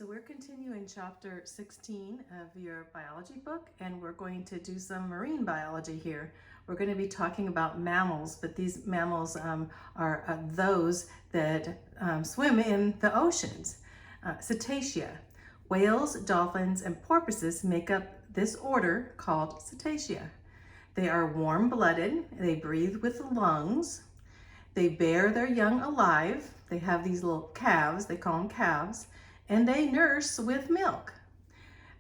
So we're continuing chapter 16 of your biology book, and we're going to do some marine biology here. We're going to be talking about mammals, but these mammals are those that swim in the oceans. Cetacea. Whales, dolphins, and porpoises make up this order called Cetacea. They are warm-blooded. They breathe with lungs. They bear their young alive. They have these little calves, they call them calves, and they nurse with milk.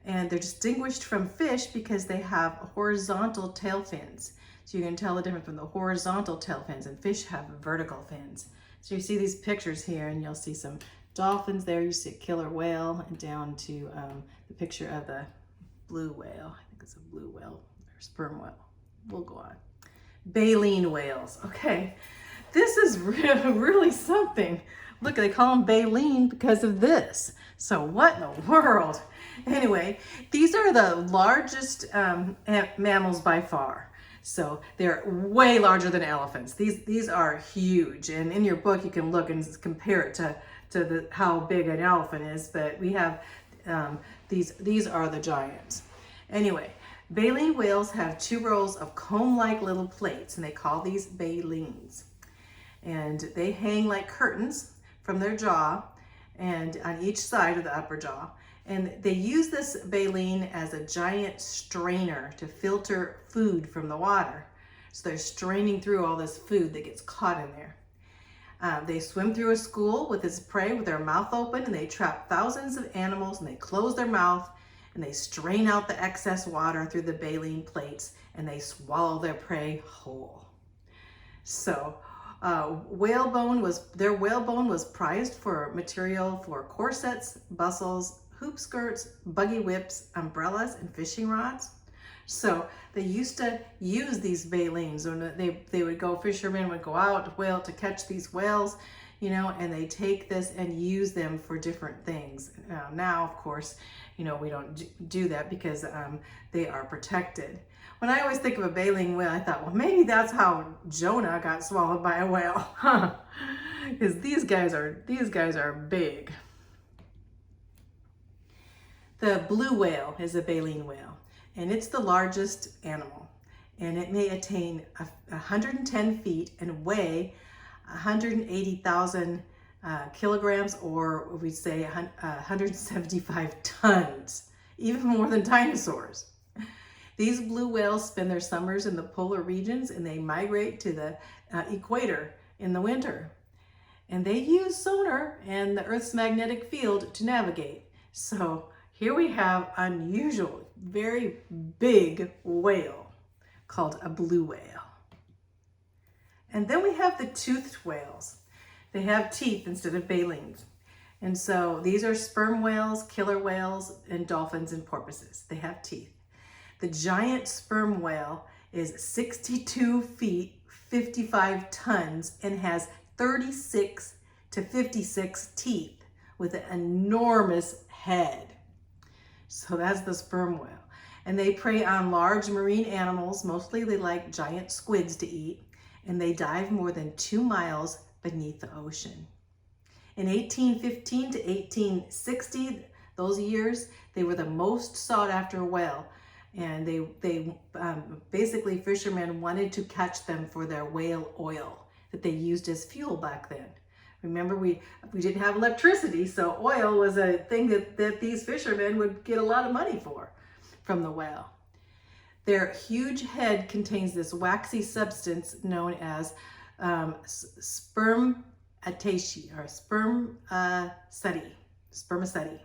And they're distinguished from fish because they have horizontal tail fins. So you can tell the difference from the horizontal tail fins, and fish have vertical fins. So you see these pictures here, and you'll see some dolphins there. You see a killer whale, and down to the picture of the blue whale. I think it's a blue whale or sperm whale. We'll go on. Baleen whales. Okay, this is really something. Look, they call them baleen because of this. So what in the world? Anyway, these are the largest mammals by far. So they're way larger than elephants. These are huge. And in your book, you can look and compare it to how big an elephant is. But we have, these are the giants. Anyway, baleen whales have 2 rows of comb-like little plates, and they call these baleens. And they hang like curtains from their jaw and on each side of the upper jaw. And they use this baleen as a giant strainer to filter food from the water. So they're straining through all this food that gets caught in there. They swim through a school with its prey with their mouth open, and they trap thousands of animals, and they close their mouth and they strain out the excess water through the baleen plates, and they swallow their prey whole. So whalebone was prized for material for corsets, bustles, hoop skirts, buggy whips, umbrellas, and fishing rods. So they used to use these baleens when they would go, fishermen would go out to catch these whales, and they take this and use them for different things. Now, of course, we don't do that because they are protected. When I always think of a baleen whale, I thought, well, maybe that's how Jonah got swallowed by a whale, because these guys are big. The blue whale is a baleen whale, and it's the largest animal, and it may attain 110 feet and weigh 180,000 kilograms, or we'd say 175 tons, even more than dinosaurs. These blue whales spend their summers in the polar regions, and they migrate to the equator in the winter. And they use sonar and the Earth's magnetic field to navigate. So here we have unusual, very big whale called a blue whale. And then we have the toothed whales. They have teeth instead of baleens. And so these are sperm whales, killer whales, and dolphins and porpoises. They have teeth. The giant sperm whale is 62 feet, 55 tons, and has 36 to 56 teeth with an enormous head. So that's the sperm whale. And they prey on large marine animals. Mostly they like giant squids to eat, and they dive more than 2 miles beneath the ocean. In 1815 to 1860, those years, they were the most sought after whale. And they basically, fishermen wanted to catch them for their whale oil that they used as fuel back then. Remember, we didn't have electricity, so oil was a thing that these fishermen would get a lot of money for from the whale. Their huge head contains this waxy substance known as spermaceti, or spermaceti.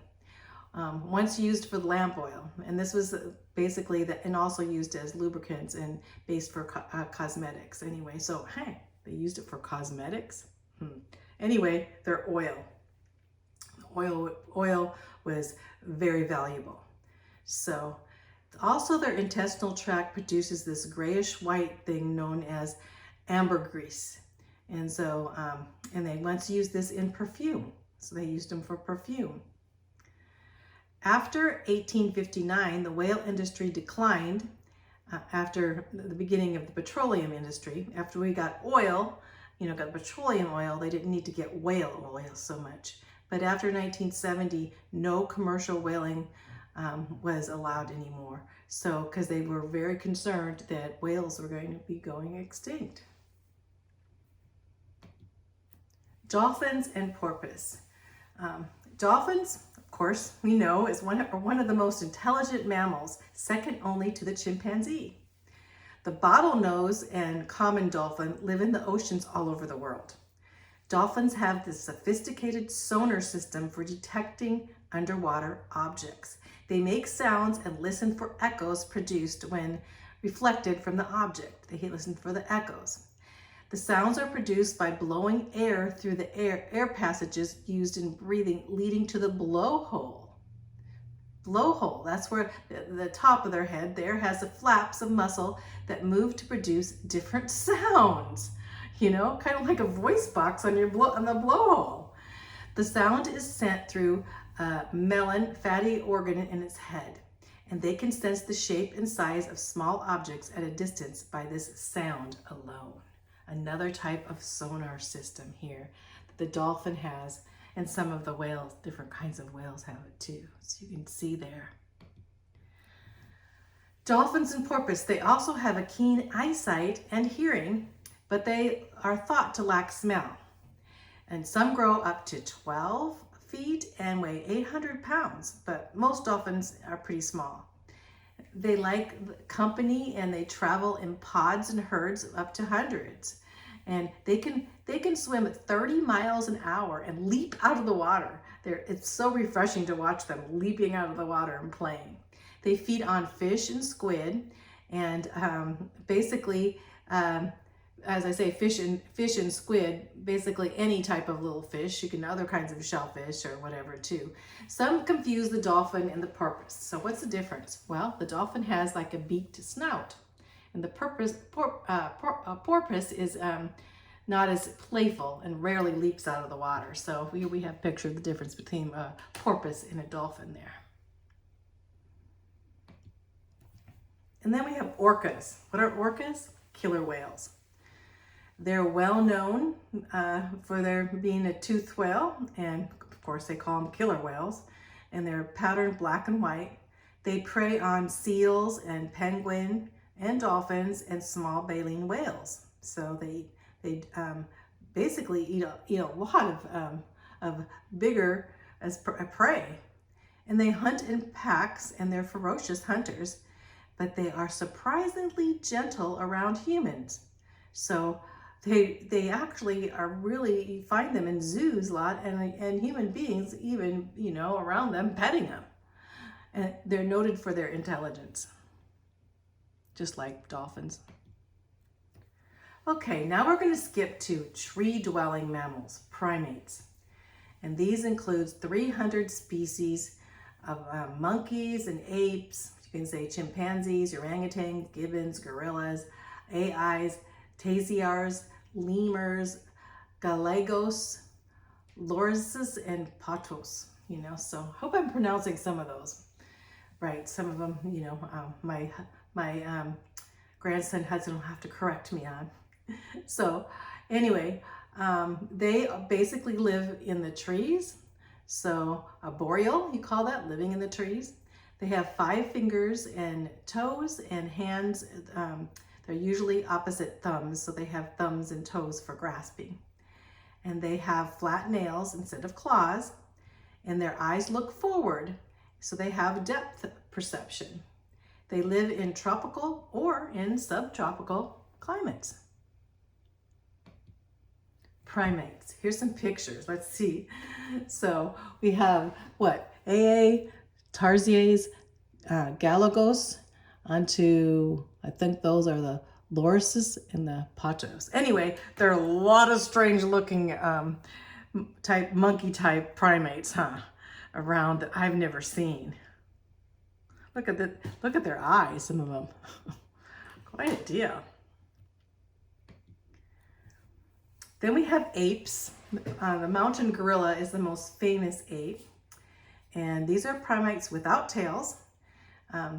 Once used for the lamp oil, and this was basically and also used as lubricants and based for cosmetics. Anyway, so hey, they used it for cosmetics. Anyway, their oil was very valuable. So also their intestinal tract produces this grayish white thing known as ambergris, and so and they once used this in perfume. So they used them for perfume. After 1859, the whale industry declined after the beginning of the petroleum industry. After we got oil, got petroleum oil, they didn't need to get whale oil so much. But after 1970, no commercial whaling was allowed anymore. So, because they were very concerned that whales were going to be going extinct. Dolphins and porpoise. Dolphins, of course, we know is one of the most intelligent mammals, second only to the chimpanzee. The bottlenose and common dolphin live in the oceans all over the world. Dolphins have this sophisticated sonar system for detecting underwater objects. They make sounds and listen for echoes produced when reflected from the object. They listen for the echoes. The sounds are produced by blowing air through the air passages used in breathing, leading to the blowhole. Blowhole, that's where the top of their head there has the flaps of muscle that move to produce different sounds. You know, kind of like a voice box on the blowhole. The sound is sent through a melon fatty organ in its head, and they can sense the shape and size of small objects at a distance by this sound alone. Another type of sonar system here that the dolphin has, and some of the whales, different kinds of whales have it too, so you can see there. Dolphins and porpoise, they also have a keen eyesight and hearing, but they are thought to lack smell. And some grow up to 12 feet and weigh 800 pounds, but most dolphins are pretty small. They like company and they travel in pods and herds up to hundreds. And they can swim at 30 miles an hour and leap out of the water. It's so refreshing to watch them leaping out of the water and playing. They feed on fish and squid, and basically, as I say, fish and squid, basically any type of little fish. You can other kinds of shellfish or whatever too. Some confuse the dolphin and the porpoise. So what's the difference? Well, the dolphin has like a beaked snout, and the porpoise is not as playful and rarely leaps out of the water. So we have pictured the difference between a porpoise and a dolphin there. And then we have orcas. What are orcas? Killer whales. They're well known for their being a toothed whale, and of course they call them killer whales, and they're patterned black and white. They prey on seals and penguin and dolphins and small baleen whales. So they basically eat a lot of bigger as prey, and they hunt in packs, and they're ferocious hunters, but they are surprisingly gentle around humans. So they actually are really, you find them in zoos a lot, and human beings even, you know, around them petting them. And they're noted for their intelligence, just like dolphins. Okay, now we're going to skip to tree-dwelling mammals, primates. And these include 300 species of monkeys and apes. You can say chimpanzees, orangutans, gibbons, gorillas, AIs, tasiars, lemurs, galagos, lorises, and patos. You know, so hope I'm pronouncing some of those right. Some of them, you know, my grandson Hudson will have to correct me on. So anyway, they basically live in the trees. So a boreal, you call that, living in the trees. They have 5 fingers and toes and hands. They're usually opposite thumbs, so they have thumbs and toes for grasping. And they have flat nails instead of claws, and their eyes look forward, so they have depth perception. They live in tropical or in subtropical climates. Primates. Here's some pictures. Let's see. So we have what? AA, tarsiers, galagos, onto, I think those are the lorises and the patos. Anyway, there are a lot of strange looking monkey type primates, around that I've never seen. Look at their eyes, some of them. Quite a deal. Then we have apes. The mountain gorilla is the most famous ape. And these are primates without tails.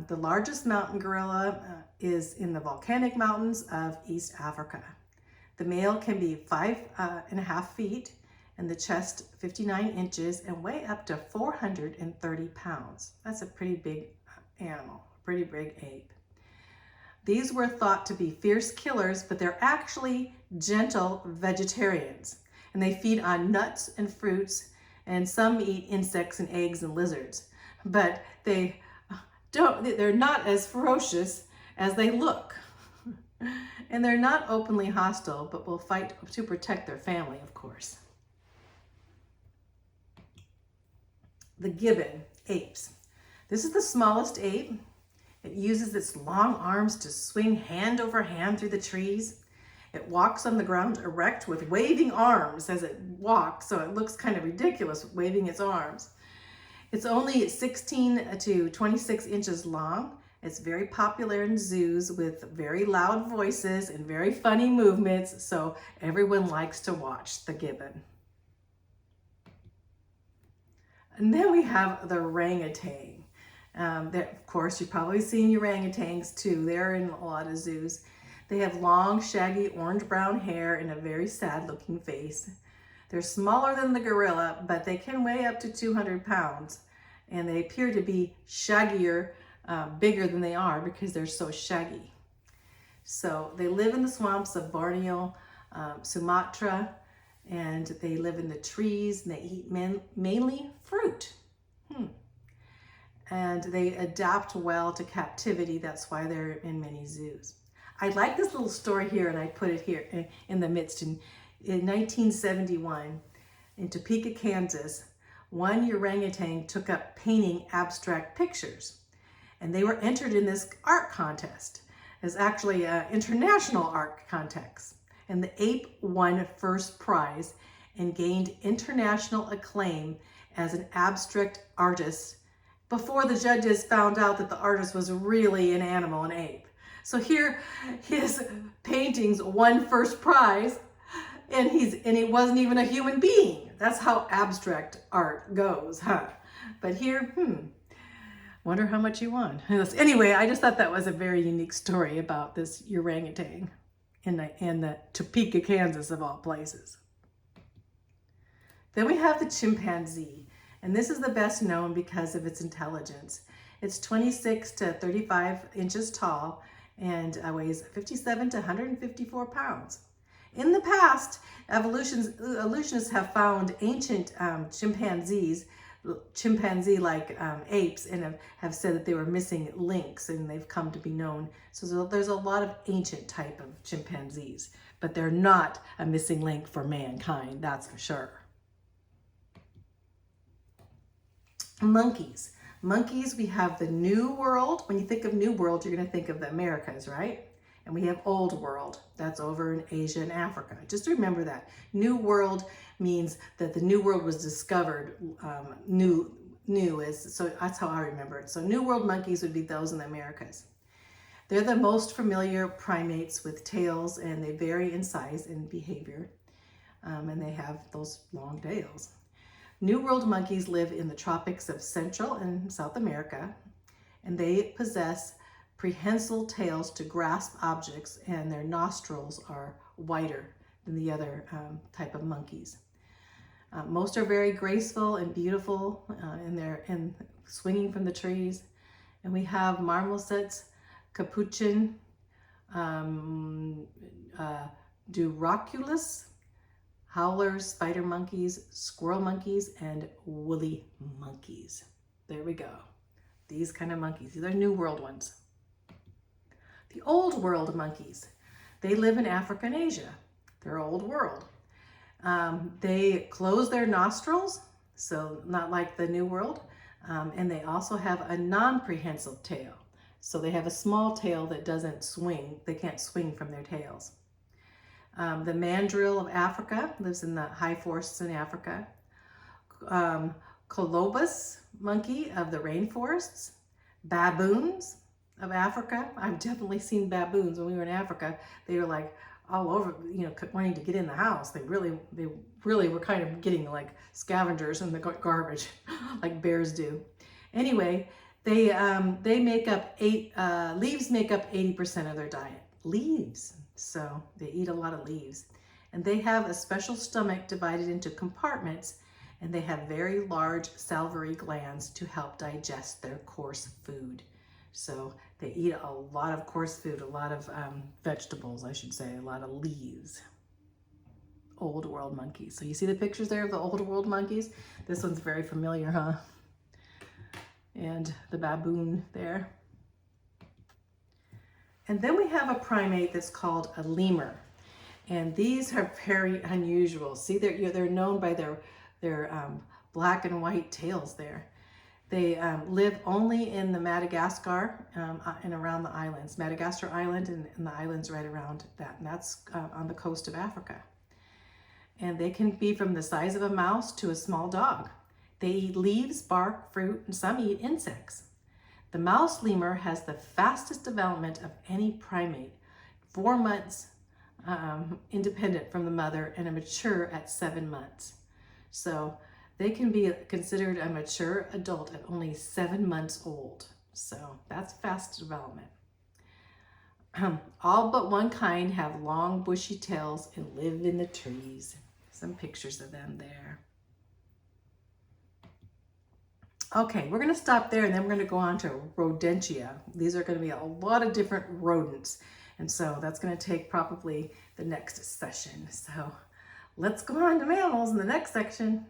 The largest mountain gorilla is in the volcanic mountains of East Africa. The male can be 5.5 feet, and the chest 59 inches and weigh up to 430 pounds. That's a pretty big animal, pretty big ape. These were thought to be fierce killers, but they're actually gentle vegetarians, and they feed on nuts and fruits, and some eat insects and eggs and lizards. But they're not as ferocious as they look. And they're not openly hostile, but will fight to protect their family, of course. The gibbon apes. This is the smallest ape. It uses its long arms to swing hand over hand through the trees. It walks on the ground erect with waving arms as it walks, so it looks kind of ridiculous waving its arms. It's only 16 to 26 inches long. It's very popular in zoos with very loud voices and very funny movements, so everyone likes to watch the gibbon. And then we have the orangutan. Of course, you've probably seen orangutans too. They're in a lot of zoos. They have long, shaggy, orange-brown hair and a very sad-looking face. They're smaller than the gorilla, but they can weigh up to 200 pounds. And they appear to be shaggier, bigger than they are because they're so shaggy. So they live in the swamps of Borneo, Sumatra, and they live in the trees, and they eat mainly fruit. And they adapt well to captivity. That's why they're in many zoos. I like this little story here, and I put it here in the midst. In 1971, in Topeka, Kansas, one orangutan took up painting abstract pictures, and they were entered in this art contest. It's actually an international art contest, and the ape won first prize and gained international acclaim as an abstract artist before the judges found out that the artist was really an animal, an ape. So here, his paintings won first prize, and he wasn't even a human being. That's how abstract art goes, huh? But here, wonder how much he won. Anyway, I just thought that was a very unique story about this orangutan in the Topeka, Kansas, of all places. Then we have the chimpanzee, and this is the best known because of its intelligence. It's 26 to 35 inches tall and weighs 57 to 154 pounds. In the past, evolutionists have found ancient chimpanzee-like apes, and have said that they were missing links, and they've come to be known. So there's a lot of ancient type of chimpanzees, but they're not a missing link for mankind, that's for sure. Monkeys. Monkeys, we have the New World. When you think of New World, you're going to think of the Americas, right? And we have Old World. That's over in Asia and Africa. Just remember that. New World means that the New World was discovered. So that's how I remember it. So New World monkeys would be those in the Americas. They're the most familiar primates with tails, and they vary in size and behavior. And they have those long tails. New World monkeys live in the tropics of Central and South America, and they possess prehensile tails to grasp objects, and their nostrils are wider than the other type of monkeys. Most are very graceful and beautiful in swinging from the trees. And we have marmosets, capuchin, duroculus, howlers, spider monkeys, squirrel monkeys, and woolly monkeys. There we go. These kind of monkeys. These are New World ones. The Old World monkeys. They live in Africa and Asia. They're Old World. They close their nostrils, so not like the New World. And they also have a non-prehensile tail. So they have a small tail that doesn't swing. They can't swing from their tails. The mandrill of Africa lives in the high forests in Africa. Colobus monkey of the rainforests. Baboons of Africa. I've definitely seen baboons when we were in Africa. They were like all over, wanting to get in the house. They really were kind of getting like scavengers in the garbage, like bears do. Anyway, they make up leaves make up 80% of their diet. Leaves. So they eat a lot of leaves. And they have a special stomach divided into compartments, and they have very large salivary glands to help digest their coarse food. So they eat a lot of coarse food, a lot of vegetables, I should say, a lot of leaves. Old world monkeys. So you see the pictures there of the old world monkeys? This one's very familiar, huh? And the baboon there. And then we have a primate that's called a lemur. And these are very unusual. See, they're known by their black and white tails there. They live only in the Madagascar and around the islands. Madagascar Island and the islands right around that. And that's on the coast of Africa. And they can be from the size of a mouse to a small dog. They eat leaves, bark, fruit, and some eat insects. The mouse lemur has the fastest development of any primate, 4 months independent from the mother and a mature at 7 months. So they can be considered a mature adult at only 7 months old. So that's fast development. All but one kind have long bushy tails and live in the trees. Some pictures of them there. Okay, we're going to stop there and then we're going to go on to rodentia. These are going to be a lot of different rodents. And so that's going to take probably the next session. So let's go on to mammals in the next section.